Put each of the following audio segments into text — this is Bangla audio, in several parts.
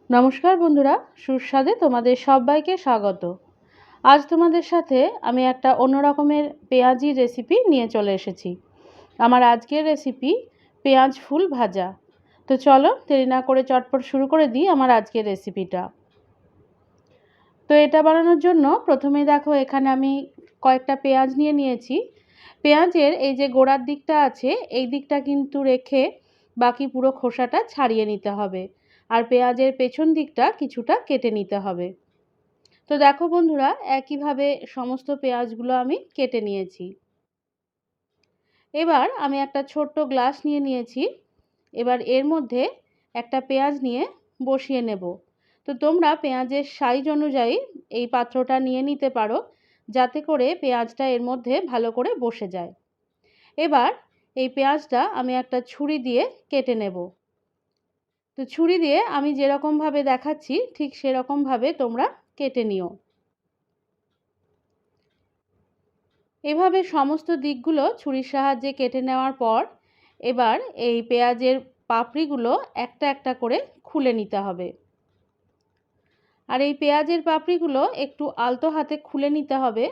নমস্কার বন্ধুরা, সুস্বাদে তোমাদের সবাইকে স্বাগত। আজ তোমাদের সাথে আমি একটা অন্য রকমের পেঁয়াজি রেসিপি নিয়ে চলে এসেছি। আমার আজকের রেসিপি পেঁয়াজ ফুল ভাজা। তো চলো দেরি না করে চটপট শুরু করে দিই আমার আজকের রেসিপিটা। তো এটা বানানোর জন্য প্রথমেই দেখো এখানে আমি কয়েকটা পেঁয়াজ নিয়ে নিয়েছি। পেঁয়াজের এই যে গোড়ার দিকটা আছে এই দিকটা কিন্তু রেখে বাকি পুরো খোসাটা ছাড়িয়ে নিতে হবে, আর পেঁয়াজের পেছন দিকটা কিছুটা কেটে নিতে হবে। তো দেখো বন্ধুরা, একইভাবে সমস্ত পেঁয়াজগুলো আমি কেটে নিয়েছি। এবার আমি একটা ছোট্ট গ্লাস নিয়ে নিয়েছি। এবার এর মধ্যে একটা পেঁয়াজ নিয়ে বসিয়ে নেব। তো তোমরা পেঁয়াজের সাইজ অনুযায়ী এই পাত্রটা নিয়ে নিতে পারো, যাতে করে পেঁয়াজটা এর মধ্যে ভালো করে বসে যায়। এবার এই পেঁয়াজটা আমি একটা ছুরি দিয়ে কেটে নেব। তো ছুরি দিয়ে আমি যেরকমভাবে দেখাচ্ছি ঠিক সেরকমভাবে তোমরা কেটে নিও। এভাবে সমস্ত দিকগুলো ছুরির সাহায্যে কেটে নেওয়ার পর এবার এই পেঁয়াজের পাপড়িগুলো একটা একটা করে খুলে নিতে হবে। আর এই পেঁয়াজের পাপড়িগুলো একটু আলতো হাতে খুলে নিতে হবে,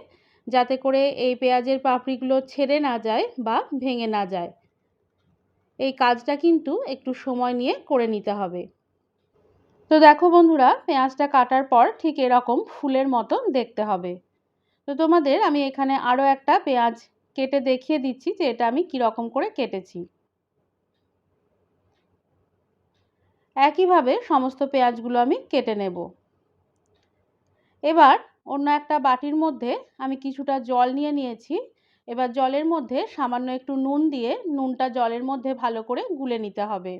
যাতে করে এই পেঁয়াজের পাপড়িগুলো ছেড়ে না যায় বা ভেঙে না যায়। এই কাজটা কিন্তু একটু সময় নিয়ে করে নিতে হবে। তো দেখো বন্ধুরা, পেঁয়াজটা কাটার পর ঠিক এরকম ফুলের মতো দেখতে হবে। তো তোমাদের আমি এখানে আরও একটা পেঁয়াজ কেটে দেখিয়ে দিচ্ছি যে এটা আমি কীরকম করে কেটেছি। একইভাবে সমস্ত পেঁয়াজগুলো আমি কেটে নেব। এবার অন্য একটা বাটির মধ্যে আমি কিছুটা জল নিয়ে নিয়েছি। এবার জলের মধ্যে সামান্য একটু নুন দিয়ে নুনটা জলের মধ্যে ভালো করে গুলে নিতে হবে।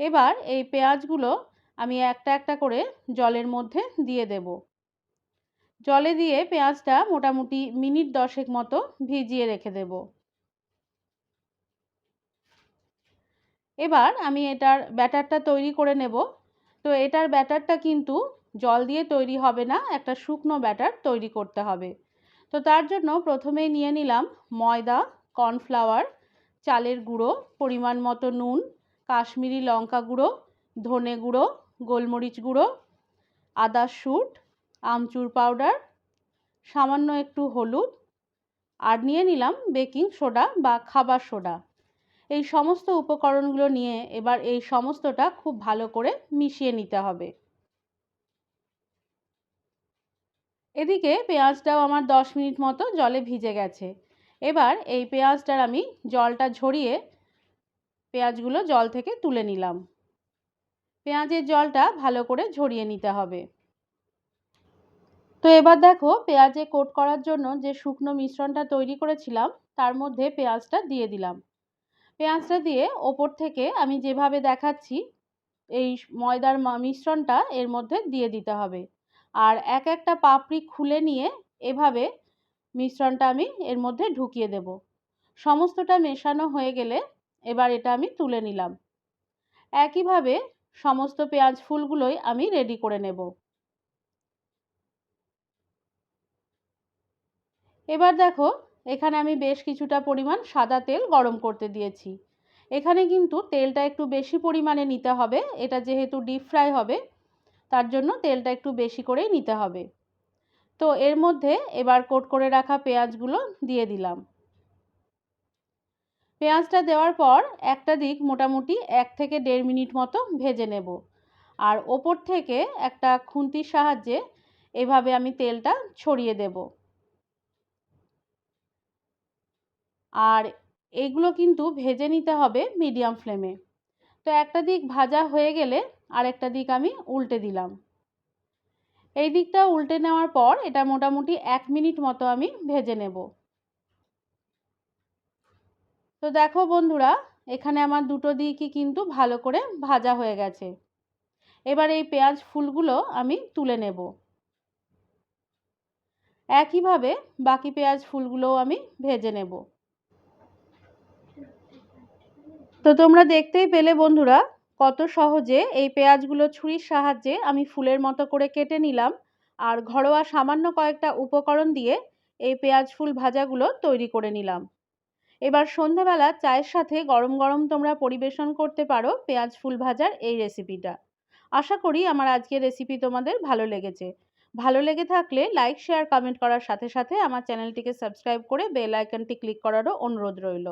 এবার এই পেঁয়াজগুলো আমি একটা একটা করে জলের মধ্যে দিয়ে দেব। জলে দিয়ে পেঁয়াজটা মোটামুটি মিনিট 10 মতো ভিজিয়ে রেখে দেব। এবার আমি এটার ব্যাটারটা তৈরি করে নেব। তো এটার ব্যাটারটা কিন্তু জল দিয়ে তৈরি হবে না, একটা শুকনো ব্যাটার তৈরি করতে হবে। তো তার জন্য প্রথমেই নিয়ে নিলাম ময়দা, কর্নফ্লাওয়ার, চালের গুঁড়ো, পরিমাণ মতো নুন, কাশ্মীরি লঙ্কা গুঁড়ো, ধনে গুঁড়ো, গোলমরিচ গুঁড়ো, আদা শুট, আমচুর পাউডার, সামান্য একটু হলুদ, আর নিয়ে নিলাম বেকিং সোডা বা খাবার সোডা। এই সমস্ত উপকরণগুলো নিয়ে এবার এই সমস্তটা খুব ভালো করে মিশিয়ে নিতে হবে। এদিকে পেঁয়াজটাও আমার 10 মিনিট মতো জলে ভিজে গেছে। এবার এই পেঁয়াজটার আমি জলটা ঝরিয়ে পেঁয়াজগুলো জল থেকে তুলে নিলাম। পেঁয়াজের জলটা ভালো করে ঝরিয়ে নিতে হবে। তো এবার দেখো পেঁয়াজে কোট করার জন্য যে শুকনো মিশ্রণটা তৈরি করেছিলাম তার মধ্যে পেঁয়াজটা দিয়ে দিলাম। পেঁয়াজটা দিয়ে ওপর থেকে আমি যেভাবে দেখাচ্ছি এই ময়দার মিশ্রণটা এর মধ্যে দিয়ে দিতে হবে। আর এক একটা পাপড়ি খুলে নিয়ে এভাবে মিশ্রণটা আমি এর মধ্যে ঢুকিয়ে দেব। সমস্তটা মেশানো হয়ে গেলে এবার এটা আমি তুলে নিলাম। একইভাবে সমস্ত পেঁয়াজ ফুলগুলোই আমি রেডি করে নেব। এবার দেখো এখানে আমি বেশ কিছুটা পরিমাণ সাদা তেল গরম করতে দিয়েছি। এখানে কিন্তু তেলটা একটু বেশি পরিমাণে নিতে হবে, এটা যেহেতু ডিপ ফ্রাই হবে তার জন্য তেলটা একটু বেশি করেই নিতে হবে। তো এর মধ্যে এবার কোট করে রাখা পেঁয়াজগুলো দিয়ে দিলাম। পেঁয়াজটা দেওয়ার পর একটা দিক মোটামুটি 1 থেকে 1.5 মিনিট মতো ভেজে নেব। আর ওপর থেকে একটা খুন্তির সাহায্যে এভাবে আমি তেলটা ছড়িয়ে দেব। আর এগুলো কিন্তু ভেজে নিতে হবে মিডিয়াম ফ্লেমে। তো একটা দিক ভাজা হয়ে গেলে আরেকটা দিক আমি উল্টে দিলাম। এই দিকটা উল্টে নেওয়ার পর এটা মোটামুটি 1 মিনিট মতো আমি ভেজে নেব। তো দেখো বন্ধুরা, এখানে আমার দুটো দিকই কিন্তু ভালো করে ভাজা হয়ে গেছে। এবার এই পেঁয়াজ ফুলগুলো আমি তুলে নেব। একইভাবে বাকি পেঁয়াজ ফুলগুলোও আমি ভেজে নেব। তো তোমরা দেখতেই পেলে বন্ধুরা কত সহজে এই পেঁয়াজগুলো ছুরির সাহায্যে আমি ফুলের মতো করে কেটে নিলাম, আর ঘরোয়া সামান্য কয়েকটা উপকরণ দিয়ে এই পেঁয়াজ ফুল ভাজাগুলো তৈরি করে নিলাম। এবার সন্ধেবেলা চায়ের সাথে গরম গরম তোমরা পরিবেশন করতে পারো পেঁয়াজ ফুল ভাজার এই রেসিপিটা। আশা করি আমার আজকের রেসিপি তোমাদের ভালো লেগেছে। ভালো লেগে থাকলে লাইক, শেয়ার, কমেন্ট করার সাথে সাথে আমার চ্যানেলটিকে সাবস্ক্রাইব করে বেল আইকনটি ক্লিক করারও অনুরোধ রইল।